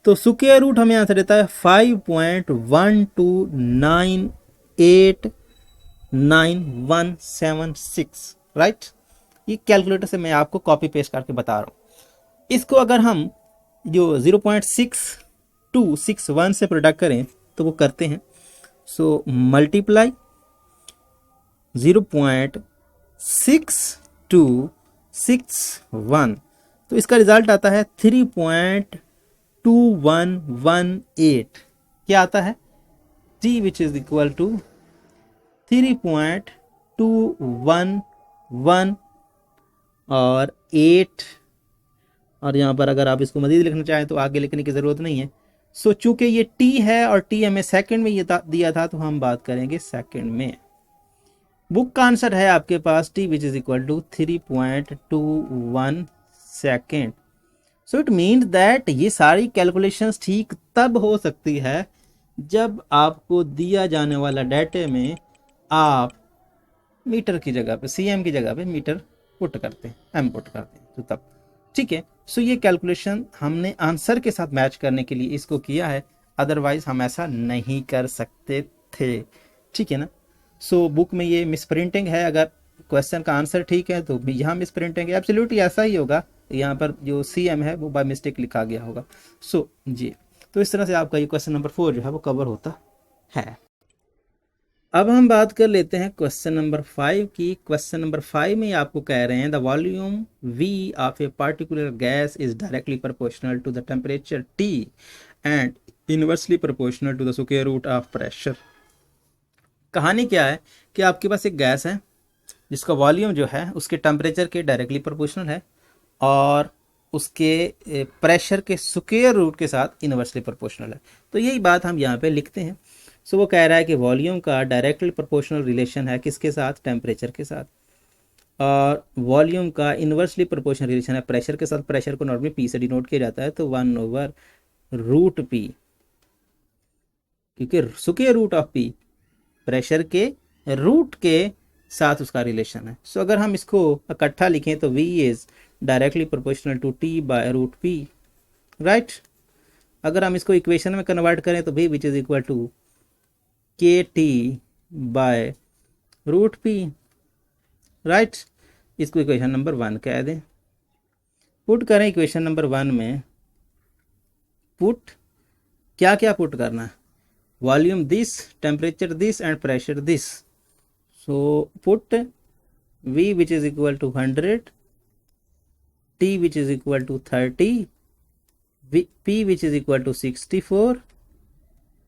तो स्क्वायर रूट हमें यहाँ से देता है 5.12989176, राइट। ये कैलकुलेटर से मैं आपको कॉपी पेस्ट करके बता रहा हूँ। इसको अगर हम जो 0.6261 से प्रोडक्ट करें तो वो करते हैं। सो मल्टीप्लाई 0.6261, तो इसका रिजल्ट आता है 3.2118। क्या आता है? T which is equal to 3.211 और 8। और यहाँ पर अगर आप इसको मज़ीद लिखना चाहें तो आगे लिखने की ज़रूरत नहीं है। सो चूंकि ये T है और T हमें सेकंड में ये दिया था, तो हम बात करेंगे सेकंड में। बुक का आंसर है आपके पास T which is equal to 3.21 second. So it means that ये सारी कैलकुलेशंस ठीक तब हो सकती है जब आपको दिया जाने वाला डाटे में आप मीटर की जगह पे, cm की जगह पे मीटर पुट करते हैं, m पुट करते हैं, तो तब। ठीक है। सो ये कैलकुलेशन हमने आंसर के साथ मैच करने के लिए इसको किया है, अदरवाइज हम ऐसा नहीं कर सकते थे, ठीक है ना। सो बुक में ये मिस प्रिंटिंग है, अगर क्वेश्चन का आंसर ठीक है तो यहाँ मिस प्रिंटिंग है, एब्सोल्युटली ऐसा ही होगा, यहाँ पर जो CM है वो बाय मिस्टेक लिखा गया होगा। सो जी, तो इस तरह से आपका ये क्वेश्चन नंबर 4 जो है वो कवर होता है। अब हम बात कर लेते हैं क्वेश्चन नंबर 5 की। क्वेश्चन नंबर 5 में आपको कह रहे हैं the volume V of a particular gas is directly proportional to the temperature T and inversely proportional to the square root of pressure. कहानी क्या है कि आपके पास एक गैस है जिसका वॉल्यूम जो है उसके टेम्परेचर के डायरेक्टली प्रोपोर्शनल है और उसके प्रेशर के स्क्वायर रूट के साथ इनवर्सली प्रोपोर्शनल है। तो यही बात हम यहाँ पे लिखते हैं। सो वो कह रहा है कि वॉल्यूम का डायरेक्टली प्रोपोर्शनल रिलेशन है किसके साथ, टेम्परेचर के साथ, और वॉल्यूम का इनवर्सली प्रोपोर्शनल रिलेशन है प्रेशर के साथ। प्रेशर को नॉर्मली P से डिनोट किया जाता है, तो 1/√P, क्योंकि square root of P pressure के रूट के साथ उसका रिलेशन है। सो अगर हम इसको इकट्ठा लिखें तो V is directly proportional to T/√P, right. अगर हम इसको इक्वेशन में कन्वर्ट करें तो V which is equal to KT/√P, right. इसको इक्वेशन नंबर 1 कह दें। पुट करें इक्वेशन नंबर 1 में, पुट क्या क्या पुट करना है, volume this, temperature this and pressure this. So put V which is equal to 100, T which is equal to 30, P which is equal to 64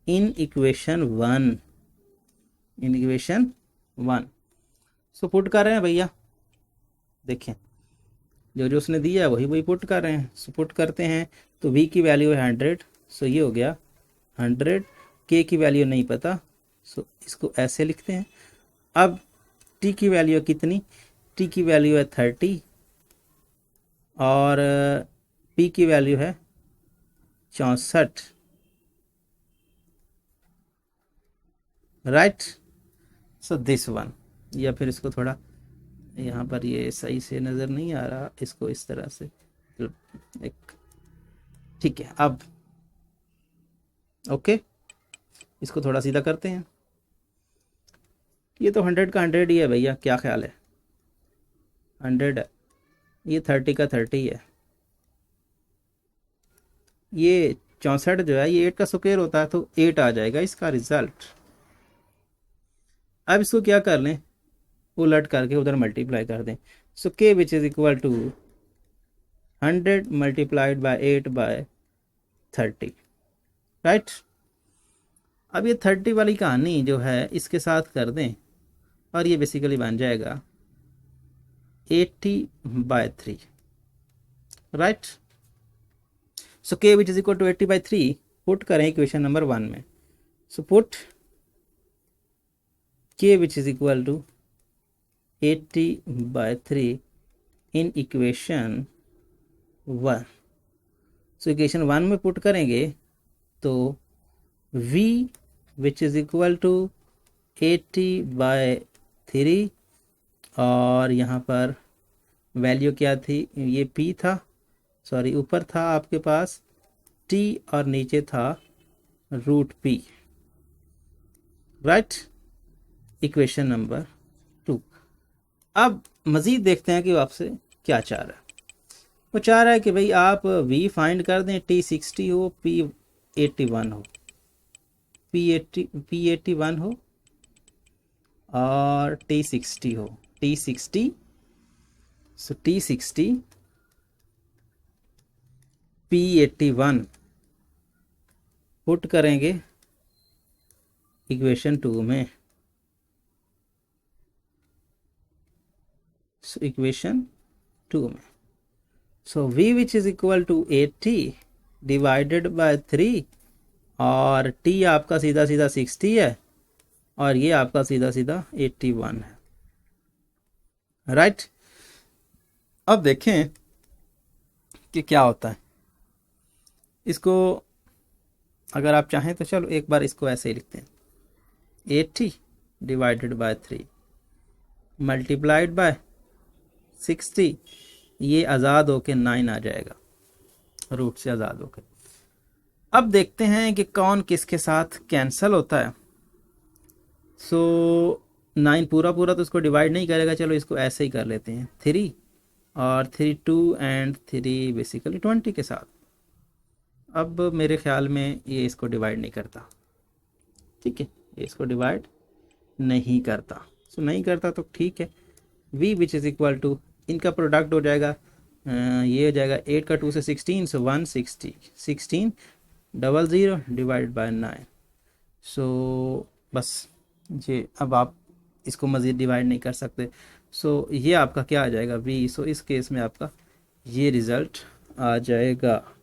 in equation 1, in equation 1। So put कर रहे हैं भैया, देखें जो जो उसने दिया है वही वही पुट कर रहे हैं। सो पुट करते हैं तो V की वैल्यू है 100, सो ये हो गया 100, K की वैल्यू नहीं पता, सो इसको ऐसे लिखते हैं। अब T की वैल्यू कितनी, T की वैल्यू है 30 और P की वैल्यू है 64, राइट। सो दिस वन, या फिर इसको थोड़ा यहाँ पर ये सही से नज़र नहीं आ रहा, इसको इस तरह से एक, ठीक है। अब ओके, इसको थोड़ा सीधा करते हैं। ये तो 100 का 100 ही है भैया, क्या ख्याल है, 100 है, ये 30 का 30 है, ये 64 जो है ये 8 का स्क्वायर होता है तो 8 आ जाएगा इसका रिजल्ट। अब इसको क्या कर लें, उलट करके उधर मल्टीप्लाई कर दें। So K which is equal to 100 multiplied by 8/30, right. अब ये 30 वाली कहानी जो है इसके साथ कर दें और ये बेसिकली बन जाएगा 80/3, right. So K which is equal to 80/3 put करें इक्वेशन नंबर 1 में। So put K which is equal to 80/3 in equation 1। So equation 1 में पुट करेंगे तो V which is equal to 80/3 और यहाँ पर वैल्यू क्या थी, ये P था, सॉरी ऊपर था आपके पास T और नीचे था √P, राइट। Equation number 2। अब मज़ीद देखते हैं कि वो आपसे क्या चाह रहा है। वो चाह रहा है कि भाई आप V फाइंड कर दें, T 60 हो, P 81 हो, P 81 हो और T 60 हो, T 60, so T 60 P 81 put करेंगे इक्वेशन 2 में। सो इक्वेशन 2 में, so V which is equal to 80 divided by 3 और T आपका सीधा सीधा 60 है और ये आपका सीधा सीधा 81 है, राइट। अब देखें कि क्या होता है। इसको अगर आप चाहें तो चलो एक बार इसको ऐसे ही लिखते हैं, 80 डिवाइडेड बाय 3 मल्टीप्लाइड बाय 60 ये आज़ाद होके 9 आ जाएगा, रूट से आज़ाद होके। अब देखते हैं कि कौन किसके साथ कैंसल होता है। सो 9 पूरा पूरा तो उसको डिवाइड नहीं करेगा, चलो इसको ऐसे ही कर लेते हैं, 3 और 3 2 एंड 3 बेसिकली 20 के साथ। अब मेरे ख्याल में ये इसको डिवाइड नहीं करता, ठीक है, ये इसको डिवाइड नहीं करता। सो नहीं करता तो ठीक है, v which is equal to, इनका प्रोडक्ट हो जाएगा, ये हो जाएगा 8 का 2 से 16, सो 160, 16 00 डिवाइड बाय 9। सो बस ये, अब आप इसको मज़ीद डिवाइड नहीं कर सकते। सो ये आपका क्या आ जाएगा v। सो इस केस में आपका ये रिज़ल्ट आ जाएगा।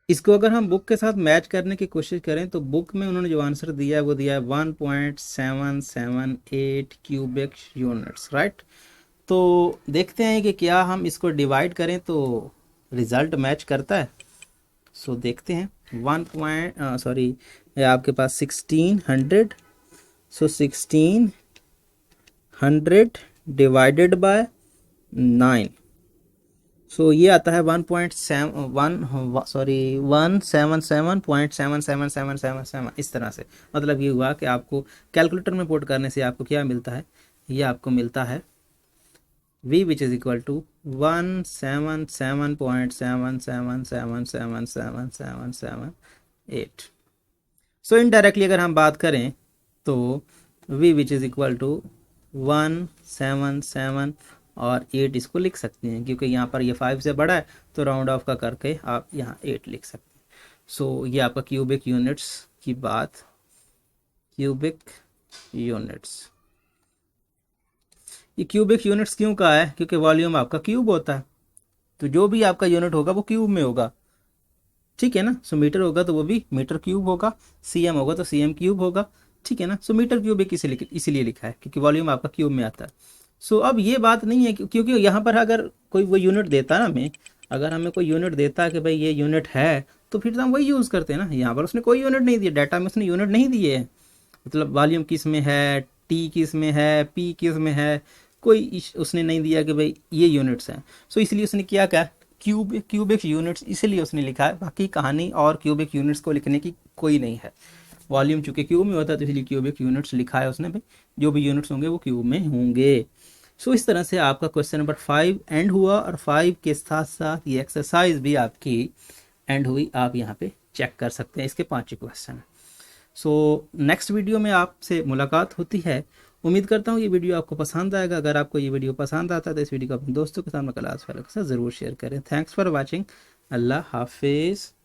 इसको अगर हम बुक के साथ मैच करने की कोशिश करें तो बुक में उन्होंने जो आंसर दिया है वो दिया है 1.778 क्यूबिक यूनिट्स, राइट। तो देखते हैं कि क्या हम इसको डिवाइड करें तो रिज़ल्ट मैच करता है। सो देखते हैं, सॉरी, आपके पास 1600, सो 1600 डिवाइडेड बाय 9, सो ये आता है 1.77.777777 इस तरह से। मतलब ये हुआ कि आपको कैलकुलेटर में पुट करने से आपको क्या मिलता है, ये आपको मिलता है v which is equal to 177.77777778। So indirectly अगर हम बात करें तो v which is equal to 177 और 8 इसको लिख सकते हैं, क्योंकि यहाँ पर ये 5 से बड़ा है तो राउंड ऑफ का करके आप यहाँ 8 लिख सकते हैं। सो ये आपका क्यूबिक यूनिट्स की बात, क्यूबिक यूनिट्स। ये क्यूबिक यूनिट्स क्यों का है, क्योंकि वॉल्यूम आपका क्यूब होता है, तो जो भी आपका यूनिट होगा वो क्यूब में होगा, ठीक है ना। सो मीटर होगा तो वो भी मीटर क्यूब होगा, सीएम होगा तो सीएम क्यूब होगा, ठीक है ना। सो मीटर क्यूबिक इसीलिए लिखा है क्योंकि वॉल्यूम आपका क्यूब में आता है। सो अब ये बात नहीं है क्योंकि यहाँ पर अगर कोई वो यूनिट देता है ना हमें, अगर हमें कोई यूनिट देता है कि भाई ये यूनिट है तो फिर तो हम वही यूज़ करते हैं ना। यहाँ पर उसने कोई यूनिट नहीं दिया, डाटा में उसने यूनिट नहीं दिए है, मतलब वॉल्यूम किस में है, टी किस में है, पी किस में है, कोई उसने नहीं दिया कि भाई ये यूनिट्स हैं। सो इसलिए उसने किया क्या, क्यूबिक यूनिट्स इसलिए उसने लिखा है, बाकी कहानी और क्यूबिक यूनिट्स को लिखने की कोई नहीं है। वॉल्यूम चूंकि क्यूब में होता है तो इसलिए क्यूबिक यूनिट्स लिखा है उसने, भाई जो भी यूनिट्स होंगे वो क्यूब में होंगे। सो इस तरह से आपका क्वेश्चन नंबर 5 एंड हुआ, और 5 के साथ साथ ये एक्सरसाइज भी आपकी एंड हुई। आप यहाँ पे चेक कर सकते हैं, इसके 5 क्वेश्चन। सो नेक्स्ट वीडियो में आपसे मुलाकात होती है। उम्मीद करता हूँ ये वीडियो आपको पसंद आएगा। अगर आपको ये वीडियो पसंद आता है तो इस वीडियो को अपने दोस्तों के सामने, क्लास वालों के साथ ज़रूर शेयर करें। Thanks for watching. अल्लाह हाफिज़।